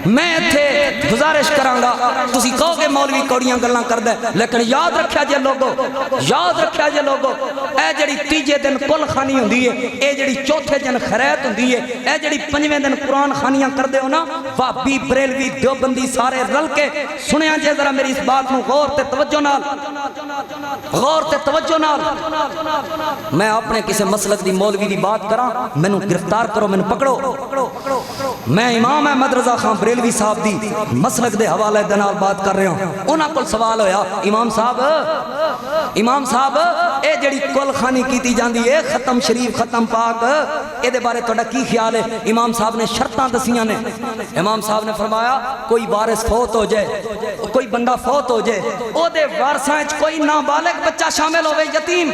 میں تھے گزارش کرانگا تسی کہو کہ مولوی کوڑیاں گلاں کر دے لیکن یاد رکھیا جے لوگو اے جڑی تیجے دن کل خانی ہوندی ہے اے جڑی چوتھے دن خیرات ہوندی ہے اے جڑی پنجویں دن قرآن خانیاں کر دے ہو نا وہابی بریلوی دیوبندی سارے رل کے سنیا جے ذرا میری اس بات نو غور تے توجہ نال میں اپنے کسی مسلک دی مولوی دی بات کراں مینوں گرفتار کرو مینوں پکڑو میں امام احمد رضا خان بریلوی صاحب دی مسلک دے حوالے دے نال بات کر رہا ہوں انہاں کول سوال ہویا امام صاحب اے جڑی کل خانی کیتی جاندی ہے ختم شریف ختم پاک اے دے بارے تہاڈا کی خیال ہے امام صاحب نے شرطاں دسیاں نے امام صاحب نے فرمایا کوئی وارث فوت ہو جائے کوئی بندہ فوت ہو جائے او دے وارثاں وچ کوئی نابالغ بچہ شامل ہوے یتیم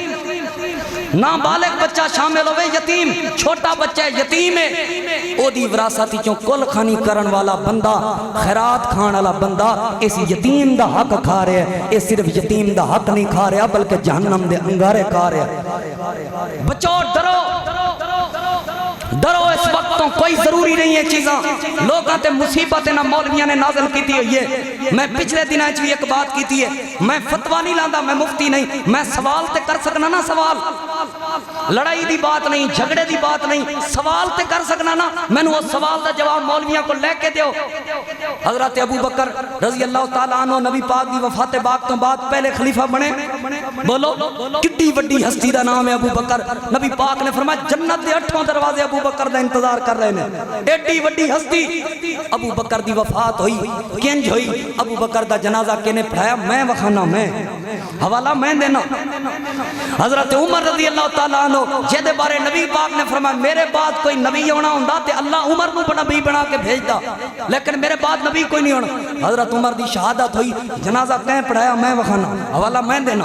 نابالغ بچہ شامل ہوے یتیم چھوٹا بچہ یتیم ہے او دی وراثت چوں کل خانی کرن والا بندہ خیرات کھان والا بندہ اس یتیم دا حق کھا رہا ہے اے صرف یتیم دا حق نہیں کھا رہا بلکہ جہنم دے انگارے کھا رہا ہے بچو ڈرو اس وقت تو کوئی ضروری نہیں ہے چیزاں لوگاں تے مصیبت نہ مولویاں نے نازل کیتی ہوئی ہے میں پچھلے دنوں وچ بھی ایک بات کیتی ہے میں فتویٰ نہیں لاندا میں مفتی نہیں میں سوال تے کر سکنا نا سوال لڑائی دی بات نہیں جھگڑے دی بات نہیں سوال تے کر سکنا نا میں نے اس سوال دا جواب مولویاں کو لے کے دیو حضرت ابو بکر رضی اللہ تعالیٰ عنہ نبی پاک دی وفات پاک تو بعد پہلے خلیفہ بنے بولو کتنی وڈی ہستی دا نام ہے ابو بکر نبی پاک نے فرمایا جنت دے 8 دروازے ابو بکر دا انتظار کر رہے ہیں ایڈی وڈی ہستی ابو بکر دی وفات ہوئی کنج ہوئی ابو بکر دا جنازہ کنے پڑھایا میں وکھانا میں حوالہ میں دینا حضرت عمر رضی اللہ تعالیٰ عنہ جیدے بارے نبی پاک نے فرمایا میرے بعد کوئی نبی ہونا ہوندہ تے اللہ عمر نو نبی بنا کے بھیج دا لیکن میرے بعد نبی کوئی نہیں ہونا حضرت عمر دی شہادت ہوئی جنازہ کہیں پڑھایا میں وکھانا حوالہ میں دینا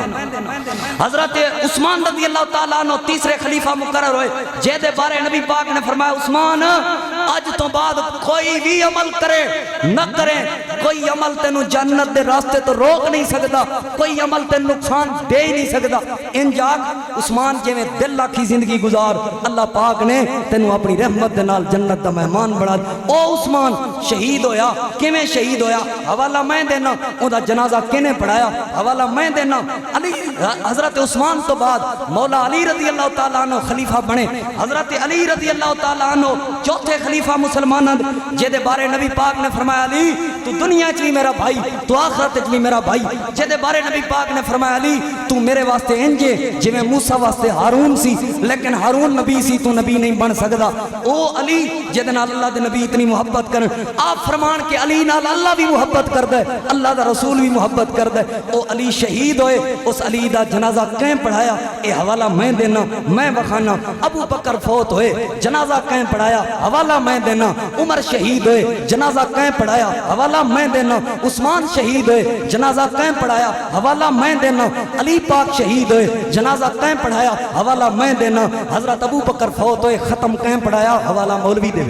حضرت عثمان رضی اللہ تعالیٰ عنہ تیسرے خلیفہ مقرر ہوئے جیدے بارے نبی پاک نے فرمایا عثمان آج تو بعد کوئی بھی عمل کرے نہ کرے کوئی عمل تینو جنت دے راستے تو روک نہیں سکتا کوئی عمل تینو نقصان دے ہی نہیں سکتا ان جاگ عثمان جے میں دل لاکھی زندگی گزار اللہ پاک نے تینو اپنی رحمت دے نال جنت دا مہمان بڑھا او عثمان شہید ہویا کیویں شہید ہویا حوالہ میں دینا او دا جنازہ کنے پڑھایا حوالہ میں دینا علی حضرت عثمان تو بعد مولا علی رضی اللہ تعالیٰ عنہ خلیفہ بنے حضرت علی رضی اللہ تعالیٰ عنہ چوتھے خلیفہ مسلمان جیدے بارے نبی پاک نے فرمایا علی تو دنیا چلی میرا بھائی تو آخرت چلی میرا بھائی جیدے بارے نبی پاک نے فرمایا علی تو میرے واسطے انجے جی میں موسیٰ واسطے ہارون سی لیکن ہارون نبی سی تو نبی نہیں بن سکتا او علی جیدے نال اللہ دے نبی اتنی محبت کرن آپ فرمان کہ علی نال اللہ بھی محبت کر دے اللہ دا رسول بھی محبت کر دے او علی شہید ہوئے اس علی دا جنازہ کہیں پڑھایا اے حوالہ میں دینا میں وکھانا ابو بکر فوت ہوئے جنازہ کہیں پڑھایا حوالہ میں دینا عمر شہید ہوئے جنازہ کہیں پڑھایا حوالہ میں دینا عثمان شہید ہوئے جنازہ کہیں پڑھایا حوالہ میں دینا علی پاک شہید ہوئے جنازہ کہیں پڑھایا حوالہ میں دینا حضرت ابو بکر فوت ہوئے ختم کہیں پڑھایا حوالہ مولوی دے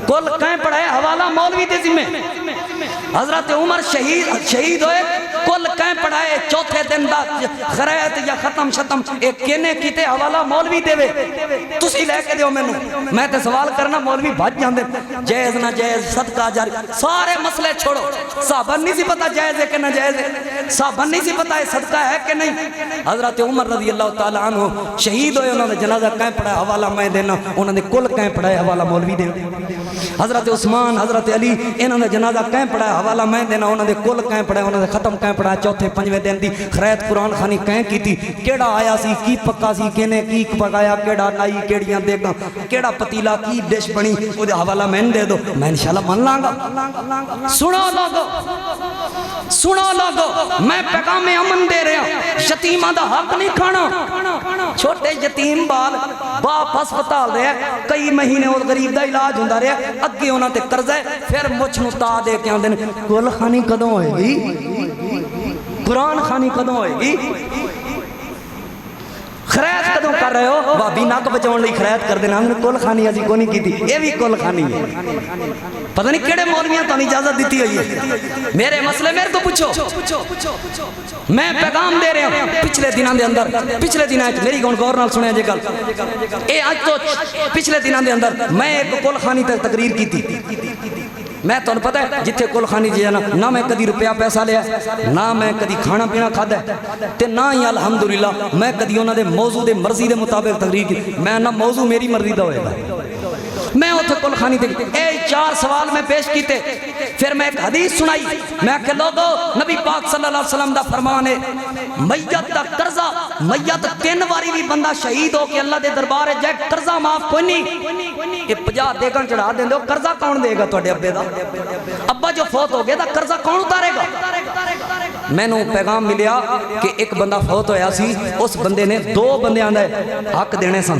کل کہیں پڑھایا حوالہ مولوی دے ذمہ حضرت عمر شہید ہوئے کل کہیں پڑھائے چوتھے دن دا خیرات یا ختم شتم ایک کینے کیتے حوالہ مولوی دے تسی لے کے دیو میں تے سوال کرنا مولوی بھاج جاندے جائز نہ جائز صدقہ جاری سارے مسئلے چھوڑو صحابہ نہیں سی پتا جائز ہے کہ نہ جائز ہے صحابہ نہیں سی پتا ہے صدقہ ہے کہ نہیں حضرت عمر رضی اللہ تعالیٰ عنہ شہید ہوئے انہوں نے جنازہ کہیں پڑھایا حوالہ میں دینا انہوں نے کل کہیں پڑھایا حوالہ مولوی دے حضرت عثمان حضرت علی انہوں نے جنازہ کہیں پڑھایا حوالہ میں دینا انہوں نے کل کہیں پڑھایا انہوں نے ختم کہیں پڑھایا چوتھے پنجویں دن دی خیرات قرآن خانی کہیں کی تھی کیڑا آیا سی کی پکا سی کینے کی پکایا کیڑا نائی کیڑیاں دے گا کیڑا پتیلا کی ڈش بنی وہ دے حوالہ میں دے دو میں انشاءاللہ من لانگا سنو لوگو میں پیغام امن دے رہا یتیمہ دا حق نہیں کھانا چھوٹے یتیم بال باپ ہسپتال رہے کئی مہینے اور غریب دا علاج ہوندہ رہے اگے ہونا تے قرض ہے پھر مجھ نتا دے کے آن دیں کل خانی کدوں ہوئے گی قرآن خانی کدوں ہوئے گی خیرات کدوں کر رہے ہو بابی ناک بچاؤں لئی خیرات کر دینا ہم نے کل خانی ازی کو نہیں کی تھی یہ بھی کل خانی ہے پتہ نہیں کیڑے مولویاں تو اجازت دیتی ہوئی ہے میرے مسئلے میرے تو پوچھو میں پیغام دے رہے ہوں پچھلے دنوں دے اندر پچھلے دنوں میری غور نال سنیا جے گل اے آج تو پچھلے دنوں دے اندر میں ایک کل خانی تک تقریر کی تھی میں تو پتہ ہے جتھے کلخانی جی جانا نہ میں کدی روپیہ پیسہ لیا نہ میں کدی کھانا پینا کھادا تے نہ ہی الحمدللہ میں کدی انہاں دے موضوع دے مرضی دے مطابق تقریر کی میں نہ موضوع میری مرضی دا ہوئے گا میں اتھے کلخانی دے اے 4 سوال میں پیش کیتے پھر میں ایک حدیث سنائی میں کہ لوگو نبی پاک صلی اللہ علیہ وسلم دا فرمان ہے میت دا قرضہ میت 3 واری بھی بندہ شہید ہو کے اللہ دے دربار ہے جائے قرضہ معاف کوئی نہیں کہ 50 دے گا چڑھا دیں دو قرضہ کون دے گا تو ابے دا ابا جو فوت ہو گیا دا قرضہ کون اتارے گا میں نے پیغام ملیا کہ ایک بندہ فوت ہویا سی اس بندے نے 2 بندے آندھے حق دینے سن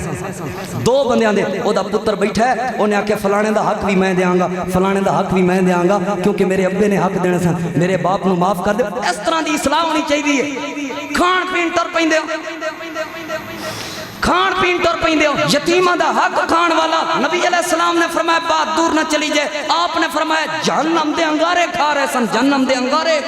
2 بندے آندھے او دا پتر بیٹھا ہے انہیں آکے فلانے دا حق بھی میں دیاں گا فلانے دا حق بھی میں دیاں گا کیونکہ میرے ابے نے حق دینے سن میرے باپ نو معاف کر دے اس طرح دی اصلاح ہونی چاہیے کھان پین تر پہندے ہو کھان پین تر پہندے ہو یتیمہ دا حق کھان والا نبی علیہ السلام نے فرمایا بات دور نہ چلی جائے آپ نے فرمایا جہنم دے انگارے کھا رہے سن جہنم دے انگارے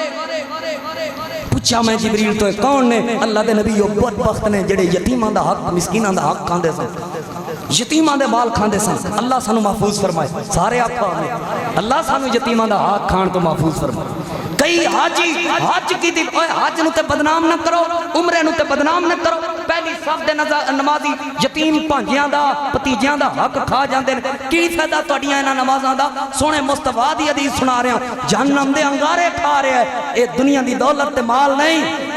پوچھا میں جبریل تو کون نے اللہ دے نبی وہ بدبخت نے جڑے یتیمہ دا حق مسکینہ دا حق کھاندے سن یتیمہ دے مال کھاندے سن اللہ سانو محفوظ فرمائے سارے آپ کھانے اللہ سانو یتیمہ دا حق کھان تو محفوظ فرمائے کئی حاجی حج کی دی حج نو تے بدنام نہ کرو عمرے نو تے بدنام نہ کرو پہلی صف دے نمازی یتیم پانجیاں دا پتیجیاں دا حق کھا جاندے کی فائدہ تہاڈیاں انہاں نمازاں دا سونے مصطفیٰ دی حدیث سنا رہے ہیں جہنم دے انگارے کھا رہے ہیں اے دنیا دی دولت تے مال نہیں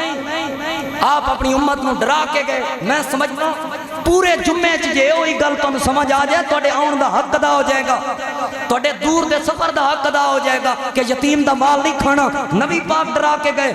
آپ اپنی امت نو ڈرا کے گئے میں سمجھنا پورے جمعے جے ہوئی گل تانوں سمجھ آ جائے توڑے آن دا حق ادا ہو جائے گا توڑے دور دے سفر دا حق ادا ہو جائے گا کہ یتیم دا مال نہیں کھانا نبی پاک ڈرا کے گئے